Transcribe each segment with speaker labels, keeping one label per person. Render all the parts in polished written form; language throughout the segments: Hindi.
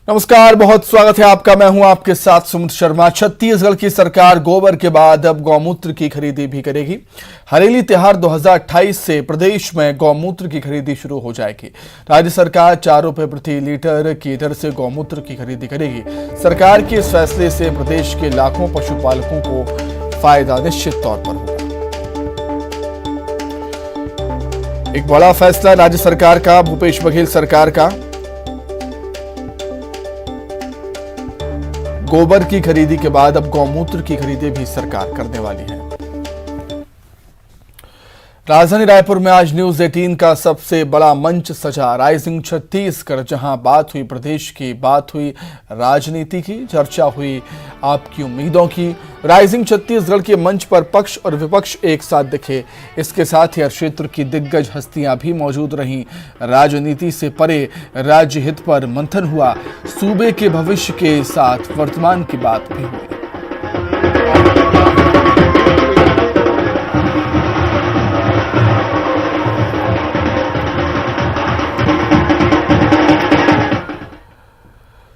Speaker 1: नमस्कार, बहुत स्वागत है आपका। मैं हूं आपके साथ सुमित शर्मा। छत्तीसगढ़ की सरकार गोबर के बाद अब गौमूत्र की खरीदी भी करेगी। हरेली त्योहार 2028 से प्रदेश में गौमूत्र की खरीदी शुरू हो जाएगी। राज्य सरकार 4 रुपए प्रति लीटर की दर से गौमूत्र की खरीदी करेगी। सरकार के इस फैसले से प्रदेश के लाखों पशुपालकों को फायदा निश्चित तौर पर होगा। एक बड़ा फैसला राज्य सरकार का, भूपेश बघेल सरकार का। गोबर की खरीदी के बाद अब गौमूत्र की खरीदी भी सरकार करने वाली है। राजधानी रायपुर में आज न्यूज 18 का सबसे बड़ा मंच सजा। राइजिंग छत्तीसगढ़, जहां बात हुई प्रदेश की, बात हुई राजनीति की, चर्चा हुई आपकी उम्मीदों की। राइजिंग छत्तीसगढ़ के मंच पर पक्ष और विपक्ष एक साथ दिखे। इसके साथ ही हर क्षेत्र की दिग्गज हस्तियां भी मौजूद रहीं। राजनीति से परे राज्य हित पर मंथन हुआ। सूबे के भविष्य के साथ वर्तमान की बात भी हुई।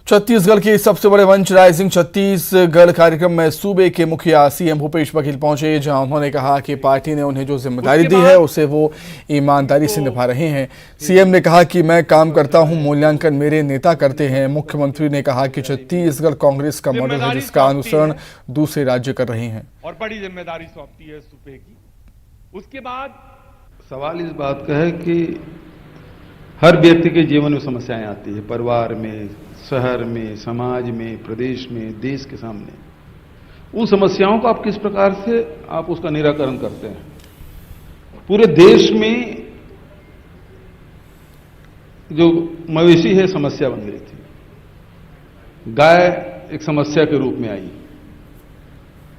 Speaker 1: छत्तीसगढ़ के सबसे बड़े मंच राइजिंग छत्तीसगढ़ कार्यक्रम में सूबे के मुखिया सीएम भूपेश बघेल पहुंचे, जहां उन्होंने कहा कि पार्टी ने उन्हें जो जिम्मेदारी दी है उसे वो ईमानदारी से निभा रहे हैं। सीएम ने कहा कि मैं काम करता हूं, मूल्यांकन मेरे नेता करते हैं। मुख्यमंत्री ने कहा कि छत्तीसगढ़ कांग्रेस का मॉडल है, जिसका अनुसरण दूसरे राज्य कर रहे हैं
Speaker 2: और बड़ी जिम्मेदारी सौंपती है सूबे की। उसके बाद
Speaker 3: सवाल इस बात का है कि हर व्यक्ति के जीवन में समस्याएं आती है, परिवार में, शहर में, समाज में, प्रदेश में, देश के सामने। उन समस्याओं को आप किस प्रकार से आप उसका निराकरण करते हैं। पूरे देश में जो मवेशी है समस्या बन गई थी। गाय एक समस्या के रूप में आई,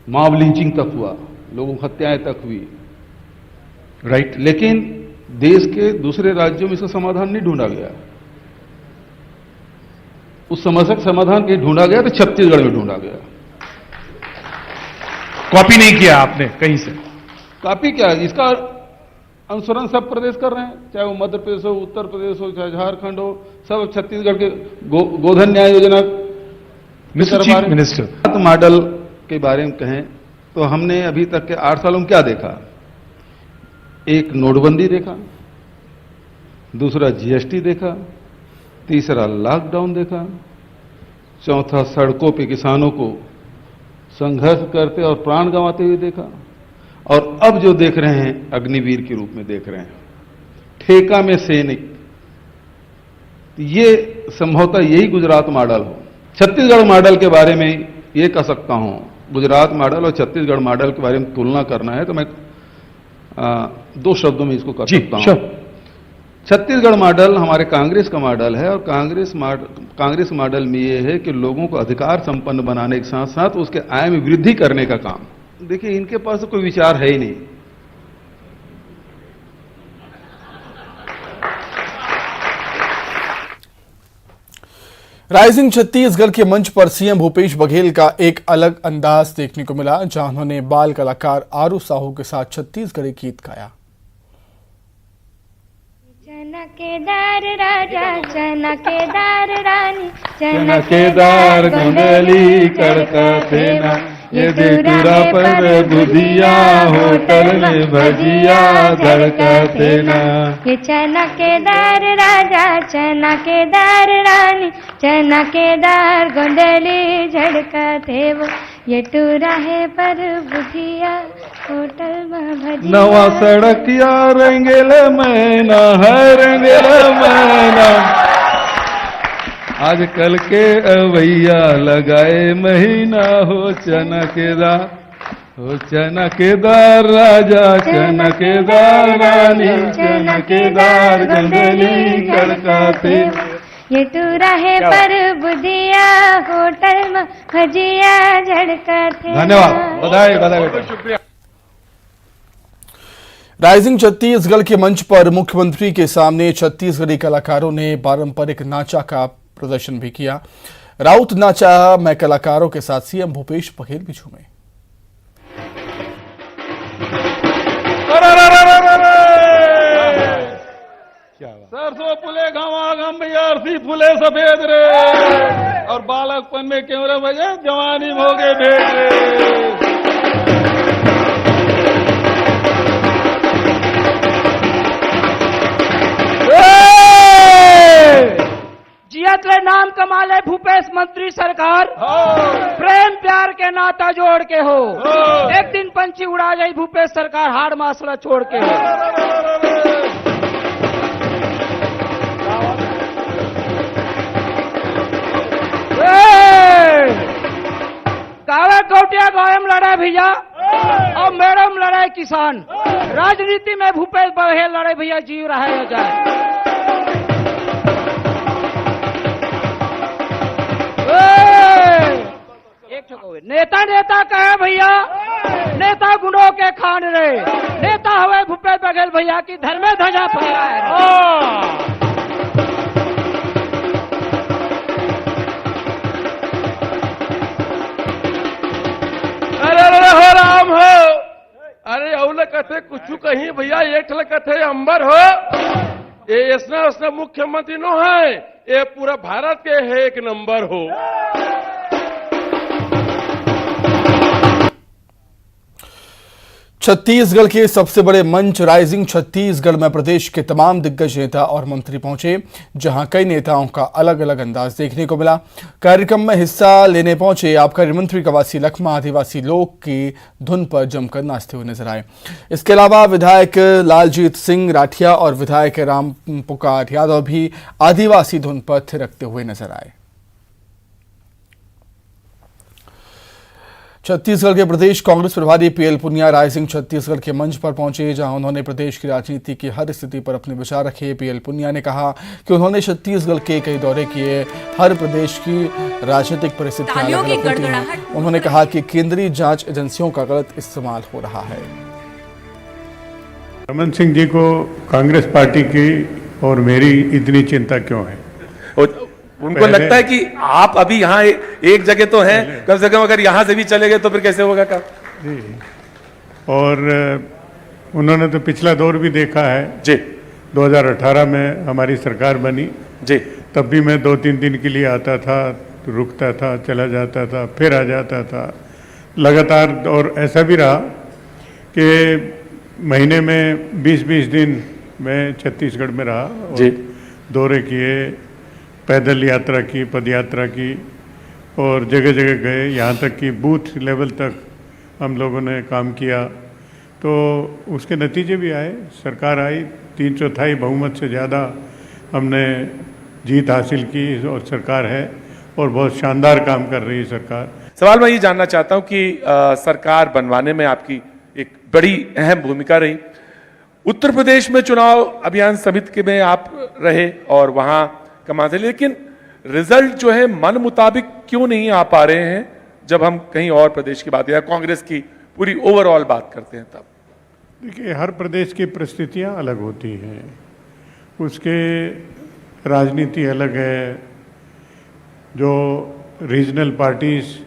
Speaker 3: मॉब लिंचिंग तक हुआ, लोगों की हत्याएं तक हुई, राइट। लेकिन देश के दूसरे राज्यों में इसका समाधान नहीं ढूंढा गया। उस समस्या का समाधान कहीं ढूंढा गया तो छत्तीसगढ़ में ढूंढा गया।
Speaker 2: कॉपी नहीं किया आपने कहीं से।
Speaker 3: कॉपी क्या, इसका अनुसरण सब प्रदेश कर रहे हैं, चाहे वो मध्य प्रदेश हो, उत्तर प्रदेश हो, चाहे झारखंड हो, सब छत्तीसगढ़ के गोधन न्याय योजना।
Speaker 2: मिस्टर चीफ मिनिस्टर,
Speaker 3: मॉडल के बारे में कहें तो हमने अभी तक के 8 सालों में क्या देखा। एक नोटबंदी देखा, दूसरा जीएसटी देखा, तीसरा लॉकडाउन देखा, चौथा सड़कों पे किसानों को संघर्ष करते और प्राण गंवाते हुए देखा, और अब जो देख रहे हैं अग्निवीर के रूप में देख रहे हैं, ठेका में सैनिक। ये संभवतः यही गुजरात मॉडल हो। छत्तीसगढ़ मॉडल के बारे में ये कह सकता हूं, गुजरात मॉडल और छत्तीसगढ़ मॉडल के बारे में तुलना करना है तो मैं 2 शब्दों में इसको कर सकता हूं। छत्तीसगढ़ मॉडल हमारे कांग्रेस का मॉडल है, और कांग्रेस मॉडल में यह है कि लोगों को अधिकार संपन्न बनाने के साथ साथ उसके आय में वृद्धि करने का काम। देखिए, इनके पास तो कोई विचार है ही नहीं।
Speaker 1: राइजिंग छत्तीसगढ़ के मंच पर सीएम भूपेश बघेल का एक अलग अंदाज देखने को मिला, जहां उन्होंने बाल कलाकार आरू साहू के साथ छत्तीसगढ़ी गीत गाया।
Speaker 4: चनकेदार राजा, चनकेदार रानी,
Speaker 3: चनकेदार गुंडली कड़का देना, ये दूरा पर बुधिया, होटल में भजिया धड़का देना।
Speaker 4: ये चनकेदार राजा, चनकेदार रानी, चनकेदार गुंडली झड़का देव, ये टूरा है पर बुधिया, होटल में भजिया।
Speaker 3: नवा सड़किया रंगेल मैना है, रंगेल मैना, आजकल के अवैया लगाए महीना, हो चनकेदार, हो चनकेदार राजा, चनकेदार रानी, चनकेदार गंदली कड़काते।
Speaker 4: ये टूरा है पर बुधिया, होटल में भजिया झड़काते।
Speaker 3: धन्यवाद, बधाई बधाई। शुक्रिया।
Speaker 1: राइजिंग छत्तीसगढ़ के मंच पर मुख्यमंत्री के सामने छत्तीसगढ़ी कलाकारों ने पारंपरिक नाचा का प्रदर्शन भी किया। राउत नाचा में कलाकारों के साथ सीएम भूपेश बघेल भी झूमे।
Speaker 3: क्या
Speaker 2: सरसों फूले घामा घम भैया अरसी फूले सफेद रे, और बालकपन में क्यों रे भैया जवानी में हो गए भेद रे।
Speaker 5: जियत रे नाम कमाले भूपेश मंत्री सरकार, प्रेम प्यार के नाता जोड़ के हो, एक दिन पंछी उड़ा जाई भूपेश सरकार हाड़ मासला छोड़ के हो। कावे कोटिया गायम लड़ाई भैया और मैडम लड़ाई किसान, राजनीति में भूपेश बघेल लड़ाई भैया जीव रहा है जाए। नेता नेता कहे भैया, नेता गुणों के खान रे, नेता हवे भूपेश बघेल भैया की धर्मे ध्वजा फहराए।
Speaker 2: अरे हो राम हो, अरे औल कथे कुछ कहीं भैया, एक कथे अंबर हो, ये इसने मुख्यमंत्री नो है, ये पूरा भारत के है एक नंबर हो।
Speaker 1: छत्तीसगढ़ के सबसे बड़े मंच राइजिंग छत्तीसगढ़ में प्रदेश के तमाम दिग्गज नेता और मंत्री पहुंचे, जहां कई नेताओं का अलग अलग अंदाज देखने को मिला। कार्यक्रम में हिस्सा लेने पहुंचे आबकारी मंत्री कवासी लखमा आदिवासी लोक की धुन पर जमकर नाचते हुए नजर आए। इसके अलावा विधायक लालजीत सिंह राठिया और विधायक राम पुकार यादव भी आदिवासी धुन पर थिरकते हुए नजर आए। छत्तीसगढ़ के प्रदेश कांग्रेस प्रभारी पीएल पुनिया राइजिंग छत्तीसगढ़ के मंच पर पहुंचे, जहां उन्होंने प्रदेश की राजनीति की हर स्थिति पर अपने विचार रखे। पीएल पुनिया ने कहा कि उन्होंने छत्तीसगढ़ के कई दौरे किए, हर प्रदेश की राजनीतिक परिस्थितियां अलग अलग होती हैं। उन्होंने कहा कि केंद्रीय जांच एजेंसियों का गलत इस्तेमाल हो रहा है।
Speaker 6: रमन सिंह जी को कांग्रेस पार्टी की और मेरी इतनी चिंता क्यों है?
Speaker 7: उनको लगता है कि आप अभी यहाँ एक जगह तो हैं, कम से कम अगर यहाँ से भी चले गए तो फिर कैसे होगा काम?
Speaker 6: जी, और उन्होंने तो पिछला दौर भी देखा है
Speaker 7: जी।
Speaker 6: 2018 में हमारी सरकार बनी
Speaker 7: जी,
Speaker 6: तब भी मैं 2-3 दिन के लिए आता था, रुकता था, चला जाता था, फिर आ जाता था लगातार। और ऐसा भी रहा कि महीने में 20-20 दिन मैं छत्तीसगढ़ में रहा और दौरे किए, पैदल यात्रा की, पद यात्रा की, और जगह जगह गए, यहाँ तक कि बूथ लेवल तक हम लोगों ने काम किया। तो उसके नतीजे भी आए, सरकार आई, 3/4 बहुमत से ज़्यादा हमने जीत हासिल की और सरकार है और बहुत शानदार काम कर रही है सरकार।
Speaker 7: सवाल मैं ये जानना चाहता हूँ कि सरकार बनवाने में आपकी एक बड़ी अहम भूमिका रही। उत्तर प्रदेश में चुनाव अभियान समिति में आप रहे और वहाँ कमा थे, लेकिन रिजल्ट जो है मन मुताबिक क्यों नहीं आ पा रहे हैं जब हम कहीं और प्रदेश की बात या कांग्रेस की पूरी ओवरऑल बात करते हैं तब?
Speaker 6: देखिए, हर प्रदेश की परिस्थितियां अलग होती हैं, उसके राजनीति अलग है। जो रीजनल पार्टीज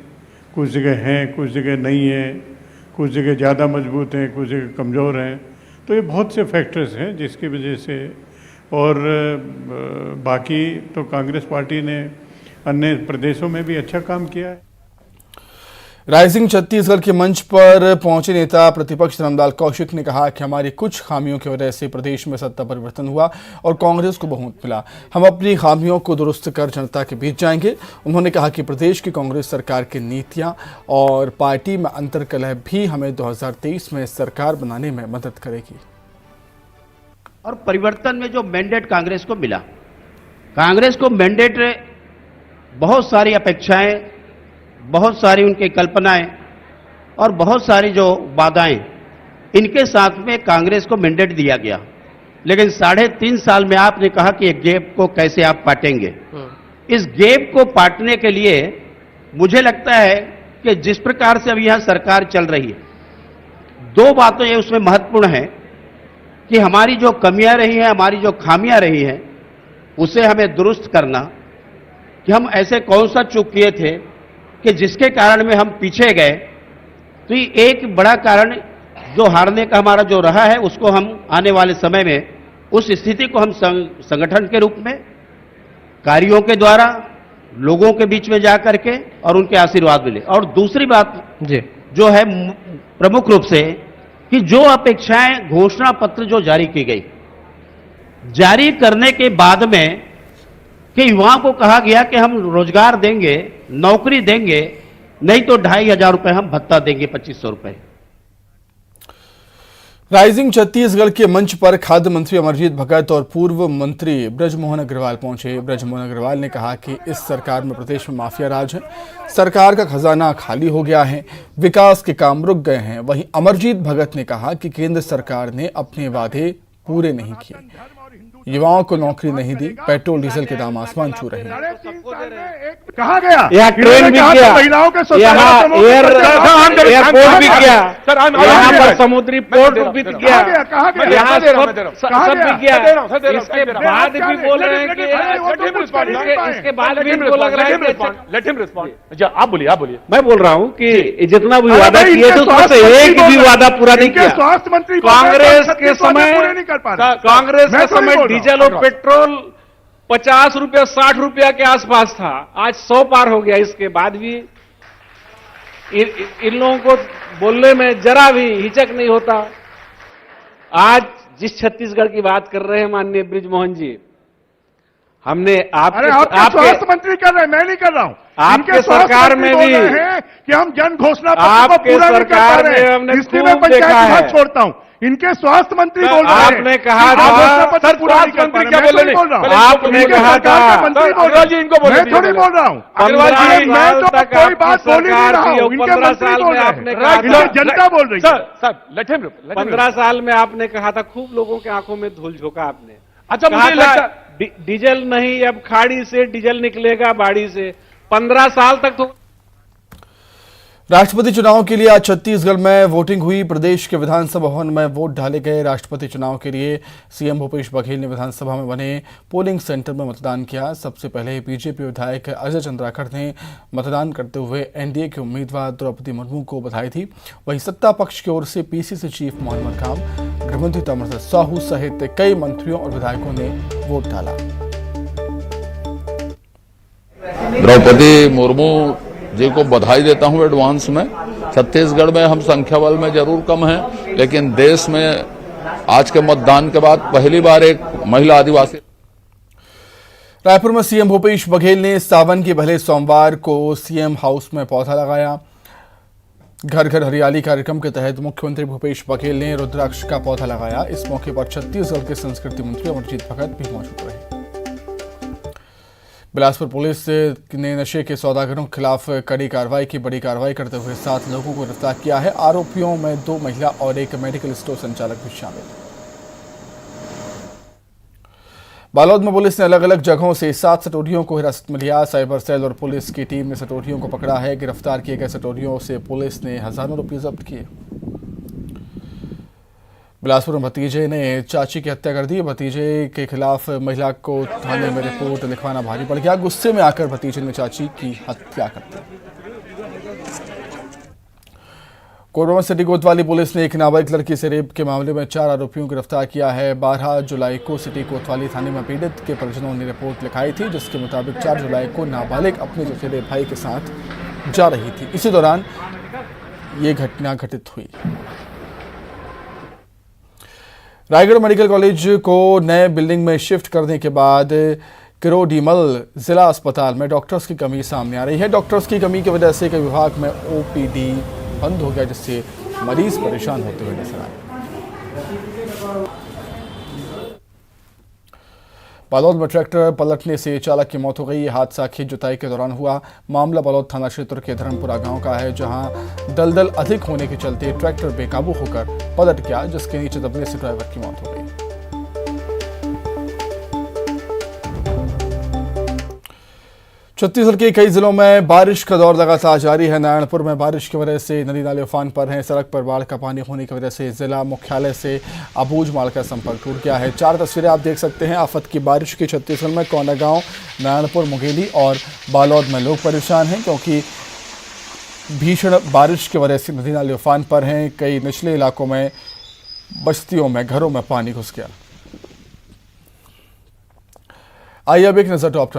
Speaker 6: कुछ जगह हैं, कुछ जगह नहीं है, कुछ जगह ज़्यादा मजबूत हैं, कुछ जगह कमज़ोर हैं। तो ये बहुत से फैक्टर्स हैं जिसकी वजह से, और बाकी तो कांग्रेस पार्टी ने अन्य प्रदेशों में भी अच्छा काम किया है।
Speaker 1: राइजिंग छत्तीसगढ़ के मंच पर पहुंचे नेता प्रतिपक्ष धर्मलाल कौशिक ने कहा कि हमारी कुछ खामियों की वजह से प्रदेश में सत्ता परिवर्तन हुआ और कांग्रेस को बहुमत मिला। हम अपनी खामियों को दुरुस्त कर जनता के बीच जाएंगे। उन्होंने कहा कि प्रदेश की कांग्रेस सरकार की नीतियां और पार्टी में अंतर्कलह भी हमें 2023 में सरकार बनाने में मदद करेगी।
Speaker 8: और परिवर्तन में जो मैंडेट कांग्रेस को मिला, कांग्रेस को मैंडेट, बहुत सारी अपेक्षाएं, बहुत सारी उनकी कल्पनाएं और बहुत सारी जो बाधाएं, इनके साथ में कांग्रेस को मैंडेट दिया गया। लेकिन 3.5 साल में आपने कहा कि एक गैप को कैसे आप पाटेंगे। इस गैप को पाटने के लिए मुझे लगता है कि जिस प्रकार से अभी यहां सरकार चल रही है, 2 बातें ये उसमें महत्वपूर्ण है कि हमारी जो कमियां रही हैं, हमारी जो खामियां रही हैं, उसे हमें दुरुस्त करना, कि हम ऐसे कौन सा चूक किए थे कि जिसके कारण में हम पीछे गए। तो ये एक बड़ा कारण जो हारने का हमारा जो रहा है, उसको हम आने वाले समय में उस स्थिति को हम संगठन के रूप में कार्यों के द्वारा लोगों के बीच में जाकर के और उनके आशीर्वाद मिले। और दूसरी बात
Speaker 5: जी
Speaker 8: जो है प्रमुख रूप से कि जो अपेक्षाएं घोषणा पत्र जो जारी की गई, जारी करने के बाद में कि युवाओं को कहा गया कि हम रोजगार देंगे, नौकरी देंगे, नहीं तो 2500 रुपए हम भत्ता देंगे, 2500 रुपए।
Speaker 1: राइजिंग छत्तीसगढ़ के मंच पर खाद्य मंत्री अमरजीत भगत और पूर्व मंत्री ब्रजमोहन अग्रवाल पहुंचे। ब्रजमोहन अग्रवाल ने कहा कि इस सरकार में प्रदेश में माफिया राज है, सरकार का खजाना खाली हो गया है, विकास के काम रुक गए हैं। वहीं अमरजीत भगत ने कहा कि केंद्र सरकार ने अपने वादे पूरे नहीं किए, युवाओं को नौकरी नहीं दी, पेट्रोल डीजल के दाम आसमान छू रहे हैं।
Speaker 9: कहा गया
Speaker 5: यहाँ ट्रेन भी गया,
Speaker 9: महिलाओं के
Speaker 5: यहाँ एयरपोर्ट भी गया, यहाँ पर समुद्री पोर्ट भी गया, यहाँ सब भी गया। इसके बाद भी बोल रहे हैं कि इसके बाद भी इनको लग रहा है कि
Speaker 7: आप बोलिए।
Speaker 5: मैं बोल रहा हूँ कि जितना भी वादा किए थे उसमें से एक भी वादा पूरा नहीं किया।
Speaker 9: स्वास्थ्य मंत्री
Speaker 5: कांग्रेस के समय
Speaker 9: नहीं कर पा रहे।
Speaker 5: कांग्रेस के समय डीजल और पेट्रोल 50 रुपया 60 रुपया के आसपास था, आज 100 पार हो गया। इसके बाद भी इन लोगों को बोलने में जरा भी हिचक नहीं होता। आज जिस छत्तीसगढ़ की बात कर रहे हैं माननीय ब्रिजमोहन जी, हमने
Speaker 9: आपके स्वास्थ्य मंत्री कर रहे हैं, मैं नहीं कर रहा हूं।
Speaker 5: आपके सरकार में भी
Speaker 9: कि हम जन घोषणा
Speaker 5: पत्र को पूरा नहीं कर पा रहे हैं,
Speaker 9: इसलिए मैं पंचायत विभाग छोड़ता हूं। इनके स्वास्थ्य मंत्री बोल रहे हैं।
Speaker 5: आपने कहा था
Speaker 9: सर, स्वास्थ्य मंत्री क्या बोल रहे हैं?
Speaker 5: आपने कहा था
Speaker 9: जी इनको बोल, मैं थोड़ी बोल रहा हूँ। मैं तो कोई बात बोल ही नहीं रहा हूँ, इनके मंत्री बोल रहे हैं, जनता बोल रही है।
Speaker 5: 15 साल में आपने कहा था, खूब लोगों के आंखों में धूल झोंका आपने।
Speaker 7: अच्छा, मुझे लगता
Speaker 5: डीजल नहीं, अब खाड़ी से डीजल निकलेगा, बाड़ी से। 15 साल तक तो
Speaker 1: राष्ट्रपति चुनाव के लिए आज छत्तीसगढ़ में वोटिंग हुई। प्रदेश के विधानसभा भवन में वोट डाले गए। राष्ट्रपति चुनाव के लिए सीएम भूपेश बघेल ने विधानसभा में बने पोलिंग सेंटर में मतदान किया। सबसे पहले बीजेपी विधायक अजय चंद्राकर ने मतदान करते हुए एनडीए के उम्मीदवार द्रौपदी मुर्मू को बधाई दी। वहीं सत्ता पक्ष की ओर से पीसीसी चीफ मोहम्मद खान, गृहमंत्री ताम्रध्वज साहू सहित कई मंत्रियों और विधायकों ने वोट डाला।
Speaker 10: द्रौपदी मुर्मू जी को बधाई देता हूं एडवांस में। छत्तीसगढ़ में हम संख्या बल में जरूर कम हैं, लेकिन देश में आज के मतदान के बाद पहली बार एक महिला आदिवासी।
Speaker 1: रायपुर में सीएम भूपेश बघेल ने सावन के पहले सोमवार को सीएम हाउस में पौधा लगाया। घर घर हरियाली कार्यक्रम के तहत मुख्यमंत्री भूपेश बघेल ने रुद्राक्ष का पौधा लगाया। इस मौके पर छत्तीसगढ़ के संस्कृति मंत्री अमरजीत भगत भी मौजूद रहे। बिलासपुर पुलिस ने नशे के सौदागरों के खिलाफ कड़ी कार्रवाई की। बड़ी कार्रवाई करते हुए 7 लोगों को गिरफ्तार किया है। आरोपियों में 2 महिला और एक मेडिकल स्टोर संचालक भी शामिल। बालोद में पुलिस ने अलग अलग जगहों से 7 सटोरियों को हिरासत में लिया। साइबर सेल और पुलिस की टीम ने सटोरियों को पकड़ा है। गिरफ्तार किए गए सटोरियों से पुलिस ने हजारों रुपये जब्त किए। बिलासपुर में भतीजे ने चाची की हत्या कर दी। भतीजे के खिलाफ महिला को थाने में रिपोर्ट लिखवाना भारी पड़ गया। गुस्से में आकर भतीजे ने चाची की हत्या कर दी। कोरबा सिटी कोतवाली पुलिस ने एक नाबालिग लड़की से रेप के मामले में 4 आरोपियों को गिरफ्तार किया है। 12 जुलाई को सिटी कोतवाली थाने में पीड़ित के परिजनों ने रिपोर्ट लिखाई थी, जिसके मुताबिक 4 जुलाई को नाबालिग अपने चचेरे भाई के साथ जा रही थी। इसी दौरान ये घटना घटित हुई। रायगढ़ मेडिकल कॉलेज को नए बिल्डिंग में शिफ्ट करने के बाद किरोडीमल जिला अस्पताल में डॉक्टर्स की कमी सामने आ रही है। डॉक्टर्स की कमी की वजह से कई विभाग में ओपीडी बंद हो गया, जिससे मरीज परेशान होते हुए नजर आए। बालोद में ट्रैक्टर पलटने से चालक की मौत हो गई। यह हादसा खेत जुताई के दौरान हुआ। मामला बालोद थाना क्षेत्र के धर्मपुरा गांव का है, जहां दलदल अधिक होने के चलते ट्रैक्टर बेकाबू होकर पलट गया, जिसके नीचे दबने से ड्राइवर की मौत हो गई। छत्तीसगढ़ के कई जिलों में बारिश का दौर लगातार जारी है। नारायणपुर में बारिश की वजह से नदी नाले उफान पर हैं। सड़क पर बाढ़ का पानी होने की वजह से जिला मुख्यालय से अबूझमाड़ का संपर्क टूट गया है। 4 तस्वीरें आप देख सकते हैं। आफत की बारिश की छत्तीसगढ़ में कोंडागांव, नारायणपुर, मुंगेली और बालोद में लोग परेशान हैं, क्योंकि भीषण बारिश की वजह से नदी नाले उफान पर हैं। कई निचले इलाकों में, बस्तियों में, घरों में पानी घुस गया। आइए अब एक नजर टॉप 10